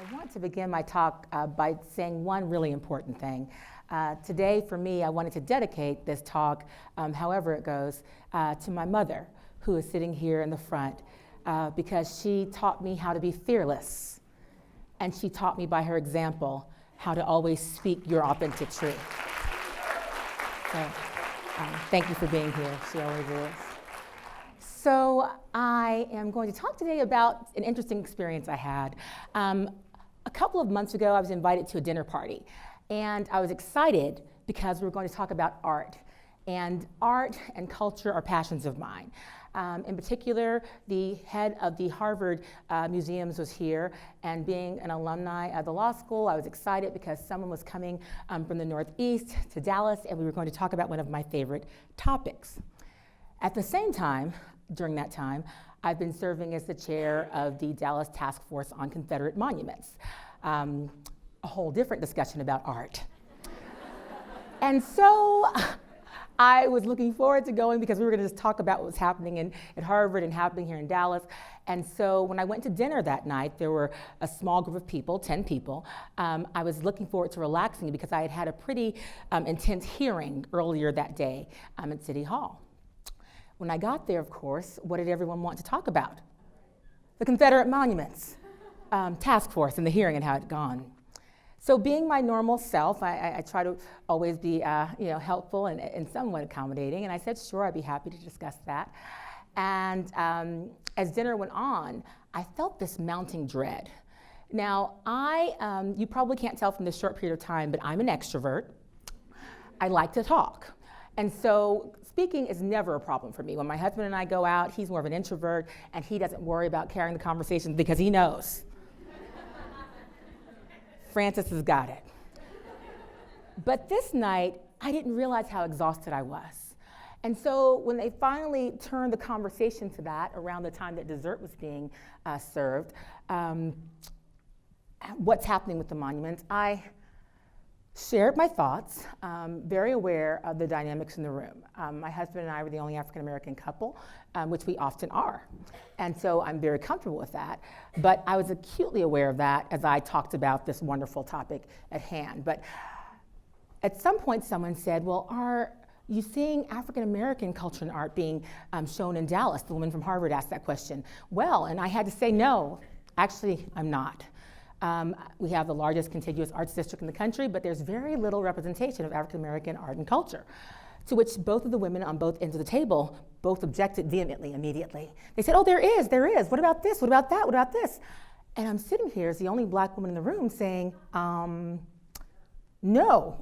I want to begin my talk by saying one really important thing. Today, for me, I wanted to dedicate this talk, however it goes, to my mother, who is sitting here in the front, because she taught me how to be fearless. And she taught me by her example how to always speak your authentic truth. So, thank you for being here. She always is. So I am going to talk today about an interesting experience I had. A couple of months ago, I was invited to a dinner party, and I was excited because we were going to talk about art. And art and culture are passions of mine. In particular, the head of the Harvard museums was here, and being an alumni of the law school, I was excited because someone was coming from the Northeast to Dallas, and we were going to talk about one of my favorite topics. At the same time, during that time, I've been serving as the chair of the Dallas Task Force on Confederate Monuments. A whole different discussion about art. And so I was looking forward to going because we were going to just talk about what was happening at Harvard and happening here in Dallas. And so when I went to dinner that night, there were a small group of people, 10 people. I was looking forward to relaxing because I had had a pretty intense hearing earlier that day at City Hall. When I got there, of course, what did everyone want to talk about? The Confederate Monuments Task Force and the hearing and how it had gone. So being my normal self, I try to always be helpful and somewhat accommodating, and I said, sure, I'd be happy to discuss that. And as dinner went on, I felt this mounting dread. Now, you probably can't tell from this short period of time, but I'm an extrovert. I like to talk. And so speaking is never a problem for me. When my husband and I go out, he's more of an introvert, and he doesn't worry about carrying the conversation because he knows. Francis has got it. But this night, I didn't realize how exhausted I was. And so when they finally turned the conversation to that around the time that dessert was being served, what's happening with the monuments, I shared my thoughts, very aware of the dynamics in the room. My husband and I were the only African-American couple, which we often are. And so I'm very comfortable with that. But I was acutely aware of that as I talked about this wonderful topic at hand. But at some point, someone said, well, are you seeing African-American culture and art being shown in Dallas? The woman from Harvard asked that question. Well, and I had to say, no, actually, I'm not. We have the largest contiguous arts district in the country, but there's very little representation of African-American art and culture, to which both of the women on both ends of the table both objected vehemently immediately. They said, oh, there is. What about this? What about that? What about this? And I'm sitting here as the only black woman in the room saying, no,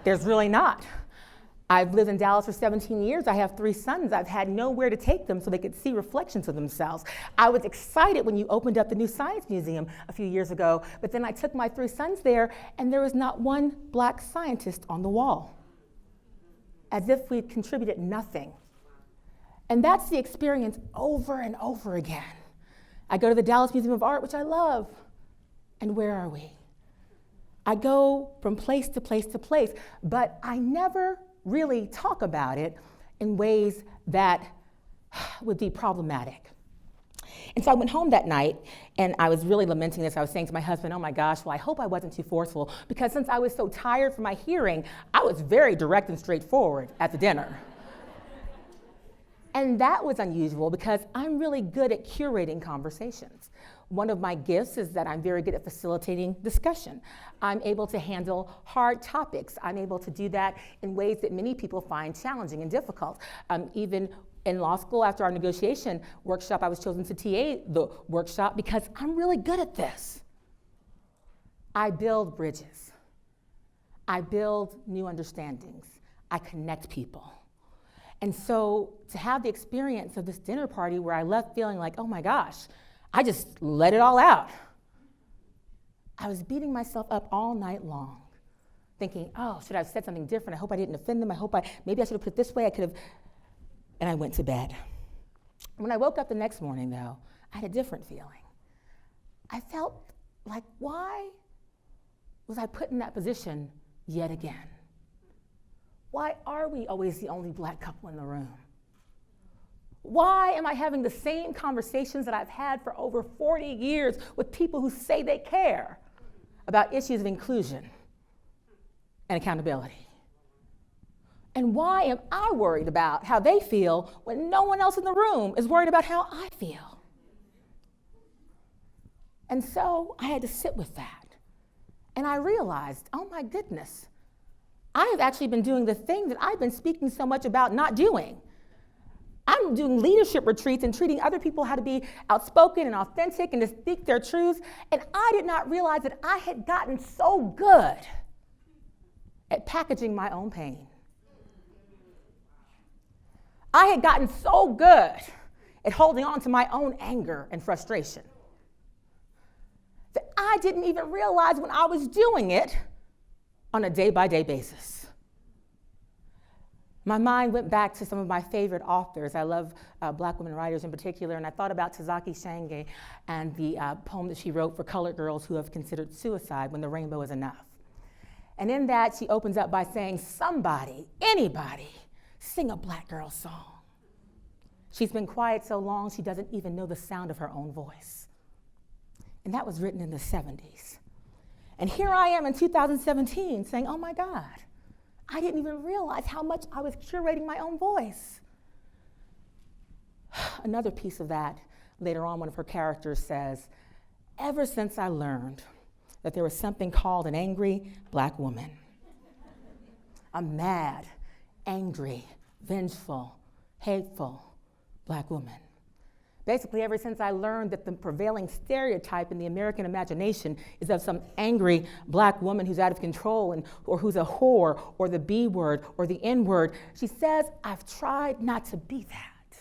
there's really not. I've lived in Dallas for 17 years. I have 3 sons. I've had nowhere to take them so they could see reflections of themselves. I was excited when you opened up the new Science Museum a few years ago, but then I took my 3 sons there, and there was not one black scientist on the wall, as if we'd contributed nothing. And that's the experience over and over again. I go to the Dallas Museum of Art, which I love, and where are we? I go from place to place to place, but I never really talk about it in ways that would be problematic. And so I went home that night, and I was really lamenting this. I was saying to my husband, oh my gosh, well, I hope I wasn't too forceful, because since I was so tired from my hearing, I was very direct and straightforward at the dinner. And that was unusual because I'm really good at curating conversations. One of my gifts is that I'm very good at facilitating discussion. I'm able to handle hard topics. I'm able to do that in ways that many people find challenging and difficult. Even in law school, after our negotiation workshop, I was chosen to TA the workshop because I'm really good at this. I build bridges. I build new understandings. I connect people. And so to have the experience of this dinner party where I left feeling like, oh my gosh, I just let it all out. I was beating myself up all night long, thinking, oh, should I have said something different? I hope I didn't offend them. Maybe I should have put it this way. I could have, and I went to bed. When I woke up the next morning, though, I had a different feeling. I felt like, why was I put in that position yet again? Why are we always the only black couple in the room? Why am I having the same conversations that I've had for over 40 years with people who say they care about issues of inclusion and accountability? And why am I worried about how they feel when no one else in the room is worried about how I feel? And so I had to sit with that. And I realized, oh my goodness, I have actually been doing the thing that I've been speaking so much about not doing. I'm doing leadership retreats and treating other people how to be outspoken and authentic and to speak their truths. And I did not realize that I had gotten so good at packaging my own pain. I had gotten so good at holding on to my own anger and frustration that I didn't even realize when I was doing it on a day-by-day basis. My mind went back to some of my favorite authors. I love Black women writers in particular, and I thought about Tazaki Shange and the poem that she wrote for colored girls who have considered suicide when the rainbow is enough. And in that, she opens up by saying, somebody, anybody, sing a Black girl song. She's been quiet so long, she doesn't even know the sound of her own voice. And that was written in the 70s. And here I am in 2017 saying, oh my God, I didn't even realize how much I was curating my own voice. Another piece of that, later on, one of her characters says, ever since I learned that there was something called an angry Black woman, a mad, angry, vengeful, hateful Black woman. Basically, ever since I learned that the prevailing stereotype in the American imagination is of some angry Black woman who's out of control or who's a whore or the B word or the N word, she says, I've tried not to be that.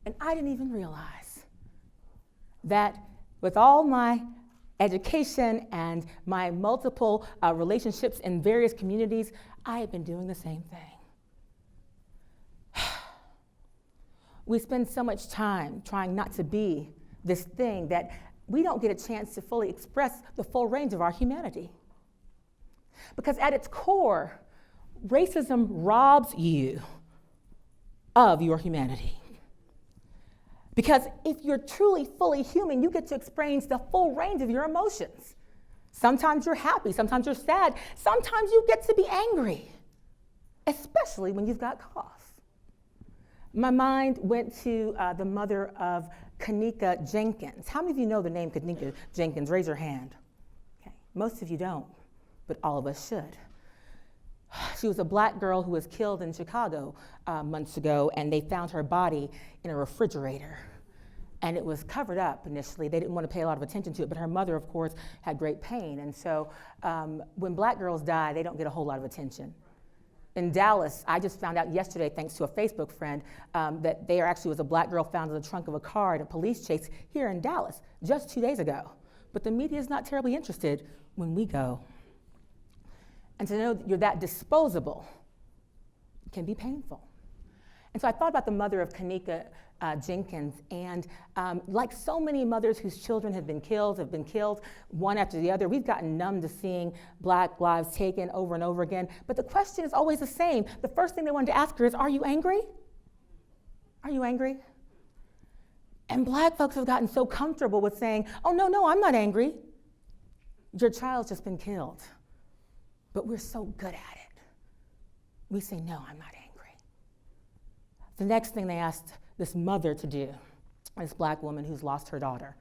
And I didn't even realize that with all my education and my multiple relationships in various communities, I had been doing the same thing. We spend so much time trying not to be this thing that we don't get a chance to fully express the full range of our humanity. Because at its core, racism robs you of your humanity. Because if you're truly fully human, you get to experience the full range of your emotions. Sometimes you're happy, sometimes you're sad, sometimes you get to be angry, especially when you've got cough. My mind went to the mother of Kanika Jenkins. How many of you know the name Kanika Jenkins? Raise your hand. Okay. Most of you don't, but all of us should. She was a Black girl who was killed in Chicago months ago, and they found her body in a refrigerator. And it was covered up initially. They didn't want to pay a lot of attention to it, but her mother, of course, had great pain. And so when Black girls die, they don't get a whole lot of attention. In Dallas, I just found out yesterday, thanks to a Facebook friend, that there actually was a Black girl found in the trunk of a car in a police chase here in Dallas just 2 days ago. But the media is not terribly interested when we go. And to know that you're that disposable can be painful. And so I thought about the mother of Kanika Jenkins, and like so many mothers whose children have been killed one after the other, we've gotten numb to seeing Black lives taken over and over again. But the question is always the same. The first thing they wanted to ask her is, are you angry? Are you angry? And Black folks have gotten so comfortable with saying, oh, no, I'm not angry. Your child's just been killed. But we're so good at it. We say, no, I'm not angry. The next thing they asked this mother to do, this Black woman who's lost her daughter,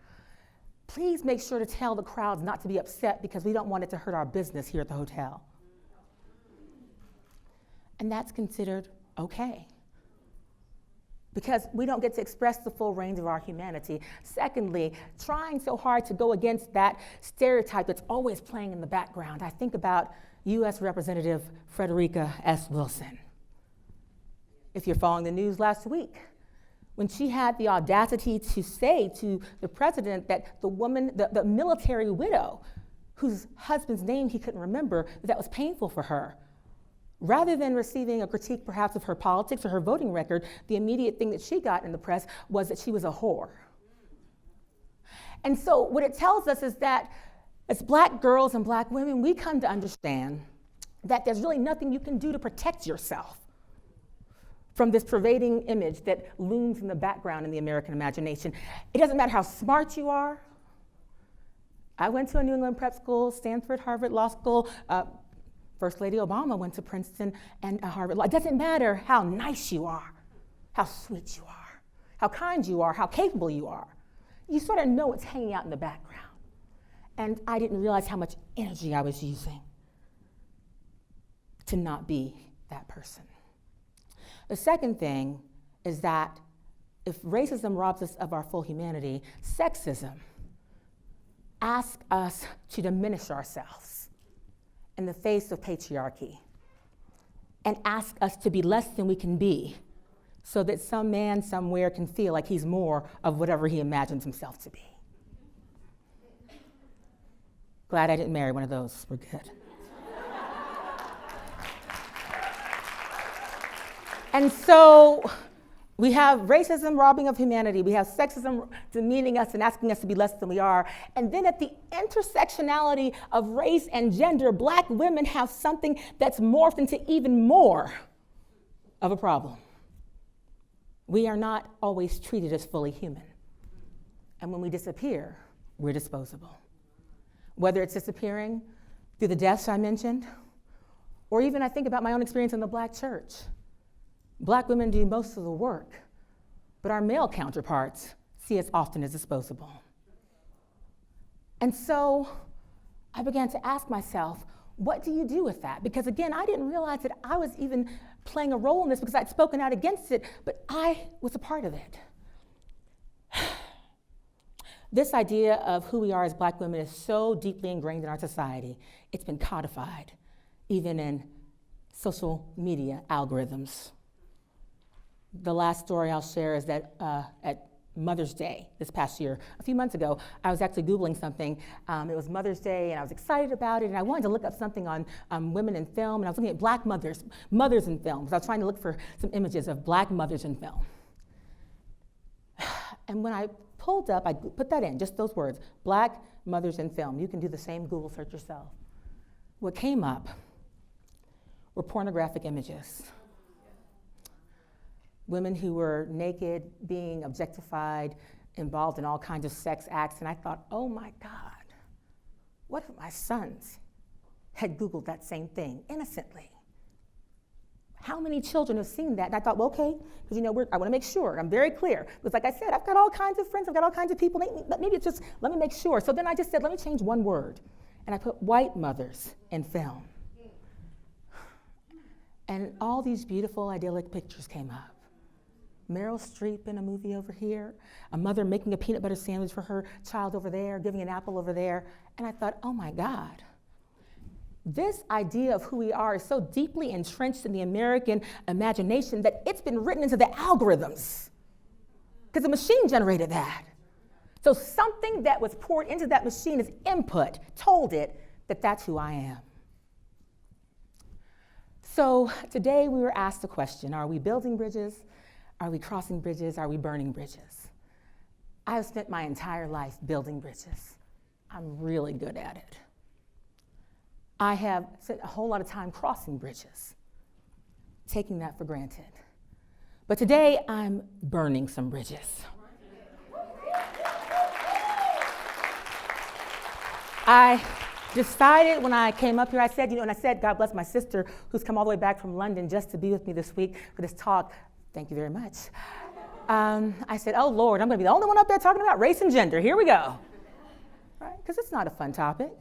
please make sure to tell the crowds not to be upset because we don't want it to hurt our business here at the hotel. And that's considered okay, because we don't get to express the full range of our humanity. Secondly, trying so hard to go against that stereotype that's always playing in the background. I think about U.S. Representative Frederica S. Wilson. If you're following the news last week, when she had the audacity to say to the president that the woman, the military widow, whose husband's name he couldn't remember, that was painful for her. Rather than receiving a critique perhaps of her politics or her voting record, the immediate thing that she got in the press was that she was a whore. And so what it tells us is that as Black girls and Black women, we come to understand that there's really nothing you can do to protect yourself from this pervading image that looms in the background in the American imagination. It doesn't matter how smart you are. I went to a New England prep school, Stanford, Harvard Law School. First Lady Obama went to Princeton and Harvard Law. It doesn't matter how nice you are, how sweet you are, how kind you are, how capable you are. You sort of know what's hanging out in the background. And I didn't realize how much energy I was using to not be that person. The second thing is that if racism robs us of our full humanity, sexism asks us to diminish ourselves in the face of patriarchy and asks us to be less than we can be so that some man somewhere can feel like he's more of whatever he imagines himself to be. Glad I didn't marry one of those. We're good. And so we have racism robbing of humanity. We have sexism demeaning us and asking us to be less than we are. And then at the intersectionality of race and gender, Black women have something that's morphed into even more of a problem. We are not always treated as fully human. And when we disappear, we're disposable. Whether it's disappearing through the deaths I mentioned, or even I think about my own experience in the Black church. Black women do most of the work, but our male counterparts see us often as disposable. And so I began to ask myself, what do you do with that? Because again, I didn't realize that I was even playing a role in this because I'd spoken out against it, but I was a part of it. This idea of who we are as Black women is so deeply ingrained in our society. It's been codified, even in social media algorithms. The last story I'll share is that at Mother's Day this past year, a few months ago, I was actually Googling something. It was Mother's Day, and I was excited about it, and I wanted to look up something on women in film, and I was looking at Black mothers in film, because I was trying to look for some images of Black mothers in film. And when I pulled up, I put that in, just those words, Black mothers in film. You can do the same Google search yourself. What came up were pornographic images. Women who were naked, being objectified, involved in all kinds of sex acts, and I thought, oh my God, what if my sons had Googled that same thing innocently? How many children have seen that? And I thought, well, okay, because I want to make sure, I'm very clear. Because like I said, I've got all kinds of friends, I've got all kinds of people, but maybe it's just, let me make sure. So then I just said, let me change one word. And I put white mothers in film. And all these beautiful, idyllic pictures came up. Meryl Streep in a movie over here, a mother making a peanut butter sandwich for her child over there, giving an apple over there. And I thought, oh my God. This idea of who we are is so deeply entrenched in the American imagination that it's been written into the algorithms, because the machine generated that. So something that was poured into that machine as input told it that that's who I am. So today we were asked the question, are we building bridges? Are we crossing bridges? Are we burning bridges? I have spent my entire life building bridges. I'm really good at it. I have spent a whole lot of time crossing bridges, taking that for granted. But today, I'm burning some bridges. I decided when I came up here, I said, and I said, God bless my sister who's come all the way back from London just to be with me this week for this talk. Thank you very much. I said, oh Lord, I'm gonna be the only one up there talking about race and gender. Here we go. Right? Because it's not a fun topic.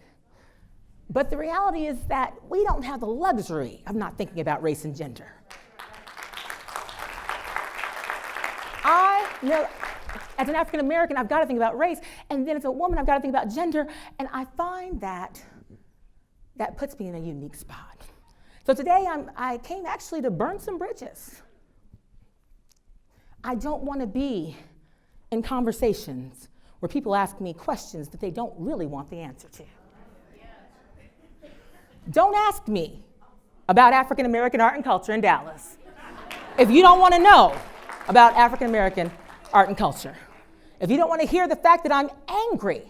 But the reality is that we don't have the luxury of not thinking about race and gender. As an African American, I've got to think about race, and then as a woman, I've got to think about gender, and I find that puts me in a unique spot. So today, I came actually to burn some bridges. I don't want to be in conversations where people ask me questions that they don't really want the answer to. Don't ask me about African American art and culture in Dallas if you don't want to know about African American art and culture. If you don't want to hear the fact that I'm angry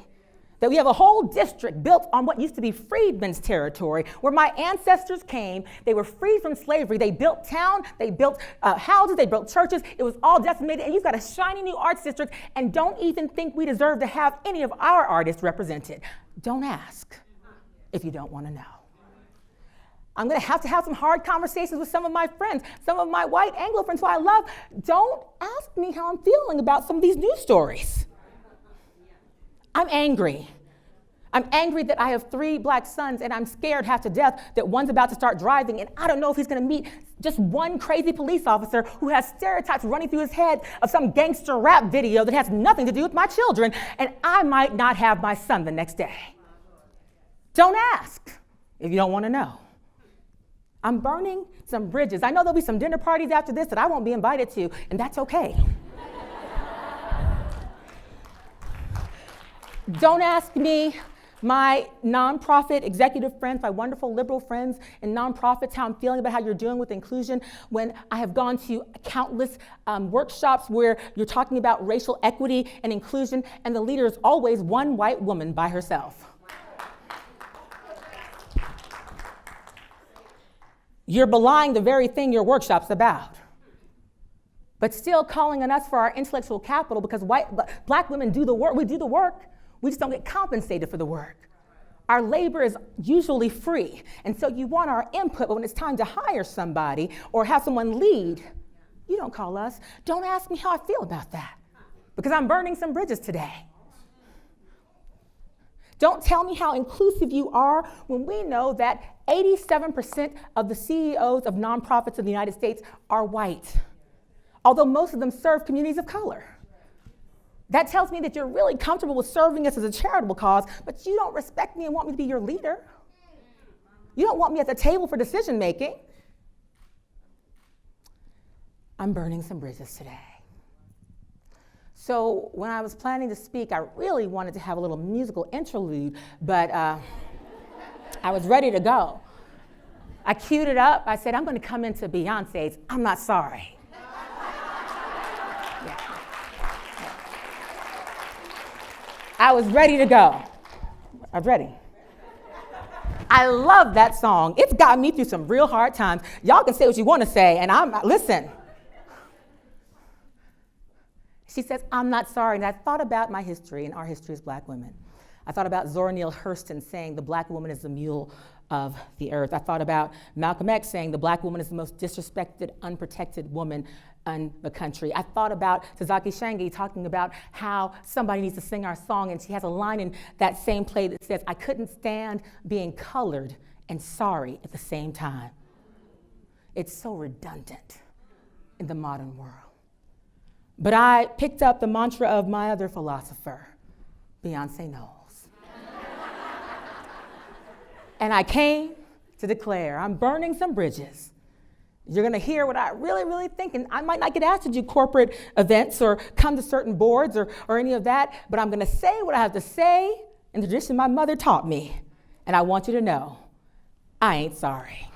That we have a whole district built on what used to be freedmen's territory, where my ancestors came. They were freed from slavery. They built town, they built houses, they built churches. It was all decimated, and you've got a shiny new arts district, and don't even think we deserve to have any of our artists represented. Don't ask if you don't want to know. I'm going to have some hard conversations with some of my friends, some of my white Anglo friends who I love. Don't ask me how I'm feeling about some of these news stories. I'm angry. I'm angry that I have 3 black sons, and I'm scared half to death that one's about to start driving, and I don't know if he's going to meet just one crazy police officer who has stereotypes running through his head of some gangster rap video that has nothing to do with my children, and I might not have my son the next day. Don't ask if you don't want to know. I'm burning some bridges. I know there'll be some dinner parties after this that I won't be invited to, and that's okay. Don't ask me, my nonprofit executive friends, my wonderful liberal friends in nonprofits, how I'm feeling about how you're doing with inclusion, when I have gone to countless workshops where you're talking about racial equity and inclusion, and the leader is always one white woman by herself. You're belying the very thing your workshop's about, but still calling on us for our intellectual capital because black women do the work. We do the work. We just don't get compensated for the work. Our labor is usually free, and so you want our input, but when it's time to hire somebody or have someone lead, you don't call us. Don't ask me how I feel about that, because I'm burning some bridges today. Don't tell me how inclusive you are when we know that 87% of the CEOs of nonprofits in the United States are white, although most of them serve communities of color. That tells me that you're really comfortable with serving us as a charitable cause, but you don't respect me and want me to be your leader. You don't want me at the table for decision making. I'm burning some bridges today. So when I was planning to speak, I really wanted to have a little musical interlude, but I was ready to go. I queued it up. I said, I'm going to come into Beyonce's I'm Not Sorry. I was ready to go. I was ready. I love that song. It's got me through some real hard times. Y'all can say what you want to say, and listen. She says, I'm not sorry. And I thought about my history and our history as black women. I thought about Zora Neale Hurston saying the black woman is the mule of the earth. I thought about Malcolm X saying the black woman is the most disrespected, unprotected woman in the country. I thought about Tazaki Shange talking about how somebody needs to sing our song, and she has a line in that same play that says, I couldn't stand being colored and sorry at the same time. It's so redundant in the modern world. But I picked up the mantra of my other philosopher, Beyonce Knowles. And I came to declare, I'm burning some bridges. You're going to hear what I really, really think, and I might not get asked to do corporate events or come to certain boards or any of that, but I'm going to say what I have to say in the tradition my mother taught me, and I want you to know, I ain't sorry.